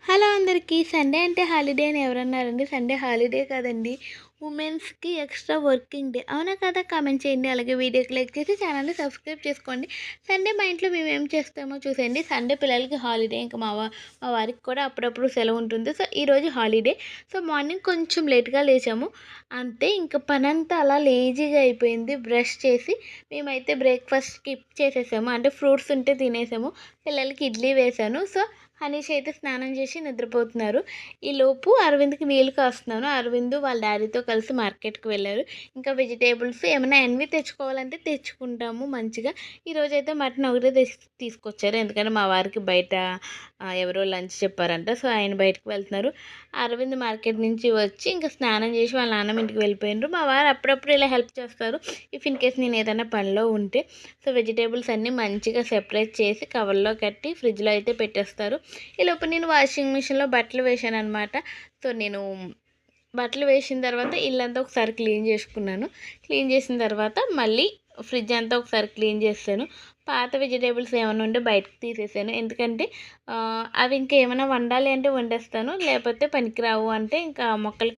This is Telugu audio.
హలో అందరికీ. సండే అంటే హాలిడే అని ఎవరన్నారండి? సండే హాలిడే కాదండి. ఉమెన్స్‌కి ఎక్స్‌ట్రా వర్కింగ్ డే. అవునా కదా? కామెంట్ చేయండి. అలాగే వీడియోకి లైక్ చేసి ఛానల్‌ని సబ్స్క్రైబ్ చేసుకోండి. సండే మా ఇంట్లో మేమేం చేస్తామో చూసేయండి. సండే పిల్లలకి హాలిడే. ఇంకా మా వారికి కూడా అప్పుడప్పుడు సెలవు ఉంటుంది. సో, ఈరోజు హాలిడే. సో, మార్నింగ్ కొంచెం లేట్‌గా లేచాము. అంతే ఇంక పనంతా అలా లేజీగా అయిపోయింది. బ్రష్ చేసి మేమైతే బ్రేక్‌ఫాస్ట్ స్కిప్ చేసేసాము. అంటే ఫ్రూట్స్ ఉంటే తినేసాము. పిల్లలకి ఇడ్లీ వేశాను. సో, హనీష్ అయితే స్నానం చేసి నిద్రపోతున్నారు. ఈలోపు అరవింద్‌కి నీళ్ళు కాస్తున్నాను. అరవింద్ వాళ్ళ డ్యాడీతో కలిసి మార్కెట్‌కి వెళ్లారు. ఇంకా వెజిటేబుల్స్ ఏమైనా ఎన్వి తెచ్చుకోవాలంటే తెచ్చుకుంటాము మంచిగా. ఈరోజైతే మటన్ ఒకటే తీసుకొచ్చారు. ఎందుకంటే మా వారికి బయట ఎవరో లంచ్ చెప్పారంట. సో, ఆయన బయటకి వెళ్తున్నారు. అరవింద్ మార్కెట్ నుంచి వచ్చి ఇంకా స్నానం చేసి వాళ్ళ నాన్నమ్మ ఇంటికి వెళ్ళిపోయిండ్రు. మా వారు అప్పుడప్పుడు ఇలా హెల్ప్ చేస్తారు. ఇఫ్ ఇన్ కేస్ నేను ఏదైనా పనిలో ఉంటే. సో, వెజిటేబుల్స్ అన్నీ మంచిగా సెపరేట్ చేసి కవర్‌లో కట్టి ఫ్రిడ్జ్‌లో అయితే పెట్టేస్తారు. ఈలోపు నేను వాషింగ్ మిషన్‌లో బట్టలు వేశాననమాట. సో, నేను బట్టలు వేసిన తర్వాత ఇల్లంతా ఒకసారి క్లీన్ చేసుకున్నాను. క్లీన్ చేసిన తర్వాత మళ్ళీ ఫ్రిడ్జ్ అంతా ఒకసారి క్లీన్ చేశాను. పాత వెజిటేబుల్స్ ఏమన్నా ఉంటే బయటకి తీసేసాను. ఎందుకంటే అవి ఇంకా ఏమైనా వండాలి అంటే వండేస్తాను. లేకపోతే పనికిరావు అంటే ఇంకా మొక్కలకి